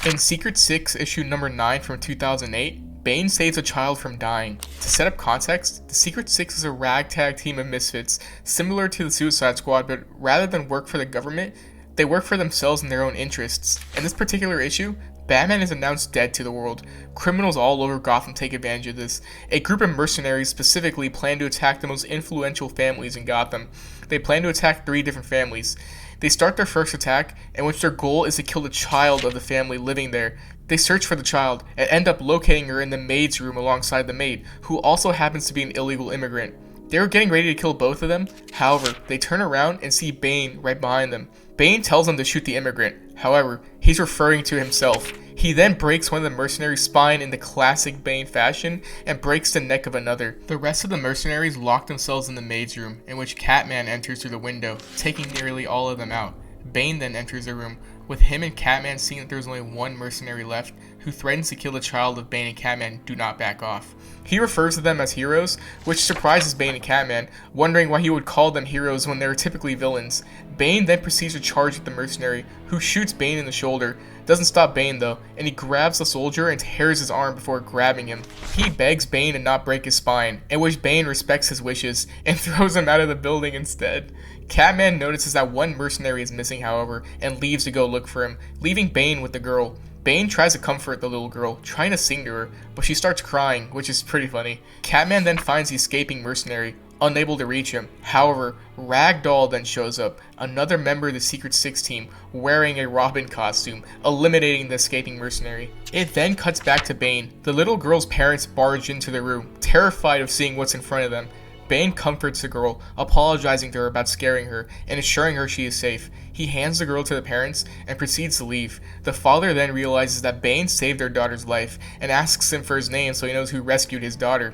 In Secret 6, issue number 9 from 2008, Bane saves a child from dying. To set up context, the Secret Six is a ragtag team of misfits, similar to the Suicide Squad, but rather than work for the government, they work for themselves and their own interests. In this particular issue, Batman is announced dead to the world. Criminals all over Gotham take advantage of this. A group of mercenaries specifically plan to attack the most influential families in Gotham. They plan to attack 3 different families. They start their first attack, in which their goal is to kill the child of the family living there. They search for the child, and end up locating her in the maid's room alongside the maid, who also happens to be an illegal immigrant. They were getting ready to kill both of them, however, they turn around and see Bane right behind them. Bane tells them to shoot the immigrant, however, he's referring to himself. He then breaks one of the mercenaries' spine in the classic Bane fashion and breaks the neck of another. The rest of the mercenaries lock themselves in the maid's room, in which Catman enters through the window, taking nearly all of them out. Bane then enters the room, with him and Catman seeing that there's only one mercenary left, who threatens to kill the child if Bane and Catman do not back off. He refers to them as heroes, which surprises Bane and Catman, wondering why he would call them heroes when they are typically villains. Bane then proceeds to charge at the mercenary, who shoots Bane in the shoulder. Doesn't stop Bane though, and he grabs the soldier and tears his arm before grabbing him. He begs Bane to not break his spine, in which Bane respects his wishes, and throws him out of the building instead. Catman notices that one mercenary is missing, however, and leaves to go look for him, leaving Bane with the girl. Bane tries to comfort the little girl, trying to sing to her, but she starts crying, which is pretty funny. Catman then finds the escaping mercenary, unable to reach him. However, Ragdoll then shows up, another member of the Secret Six team, wearing a Robin costume, eliminating the escaping mercenary. It then cuts back to Bane. The little girl's parents barge into the room, terrified of seeing what's in front of them. Bane comforts the girl, apologizing to her about scaring her and assuring her she is safe. He hands the girl to the parents and proceeds to leave. The father then realizes that Bane saved their daughter's life and asks him for his name so he knows who rescued his daughter.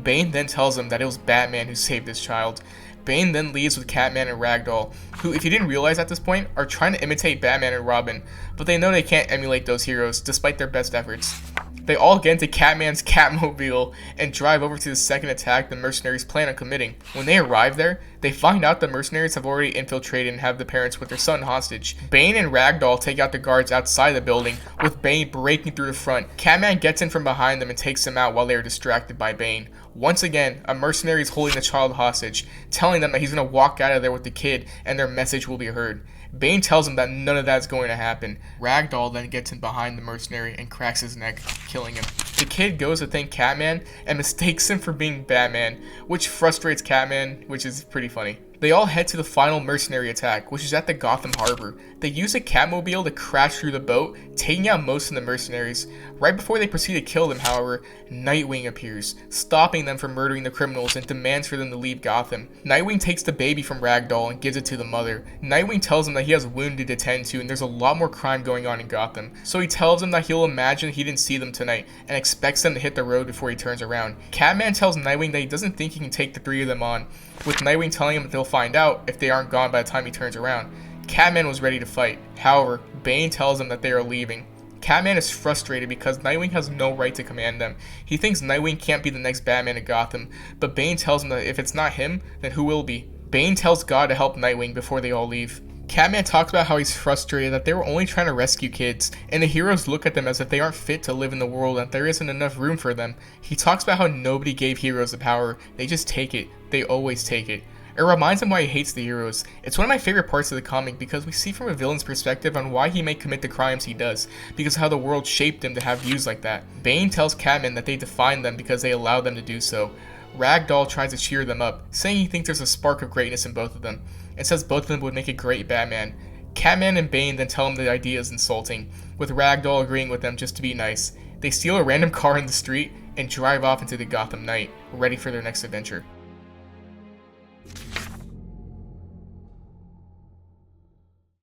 Bane then tells him that it was Batman who saved his child. Bane then leaves with Catman and Ragdoll, who, if you didn't realize at this point, are trying to imitate Batman and Robin, but they know they can't emulate those heroes despite their best efforts. They all get into Catman's Catmobile and drive over to the second attack the mercenaries plan on committing. When they arrive there, they find out the mercenaries have already infiltrated and have the parents with their son hostage. Bane and Ragdoll take out the guards outside the building, with Bane breaking through the front. Catman gets in from behind them and takes them out while they are distracted by Bane. Once again, a mercenary is holding the child hostage, telling them that he's going to walk out of there with the kid and their message will be heard. Bane tells him that none of that is going to happen. Ragdoll then gets in behind the mercenary and cracks his neck, killing him. The kid goes to thank Catman and mistakes him for being Batman, which frustrates Catman, which is pretty funny. They all head to the final mercenary attack, which is at the Gotham Harbor. They use a Catmobile to crash through the boat, taking out most of the mercenaries. Right before they proceed to kill them, however, Nightwing appears, stopping them from murdering the criminals and demands for them to leave Gotham. Nightwing takes the baby from Ragdoll and gives it to the mother. Nightwing tells him that he has a wound to tend to and there's a lot more crime going on in Gotham. So he tells them that he'll imagine he didn't see them tonight and expects them to hit the road before he turns around. Catman tells Nightwing that he doesn't think he can take the 3 of them on, with Nightwing telling him that they'll find out if they aren't gone by the time he turns around. Catman was ready to fight. However, Bane tells him that they are leaving. Catman is frustrated because Nightwing has no right to command them. He thinks Nightwing can't be the next Batman in Gotham, but Bane tells him that if it's not him, then who will be? Bane tells God to help Nightwing before they all leave. Catman talks about how he's frustrated that they were only trying to rescue kids, and the heroes look at them as if they aren't fit to live in the world and there isn't enough room for them. He talks about how nobody gave heroes the power, they just take it. They always take it. It reminds him why he hates the heroes. It's one of my favorite parts of the comic because we see from a villain's perspective on why he may commit the crimes he does, because of how the world shaped him to have views like that. Bane tells Catman that they define them because they allow them to do so. Ragdoll tries to cheer them up, saying he thinks there's a spark of greatness in both of them, and says both of them would make a great Batman. Catman and Bane then tell him the idea is insulting, with Ragdoll agreeing with them just to be nice. They steal a random car in the street and drive off into the Gotham night, ready for their next adventure.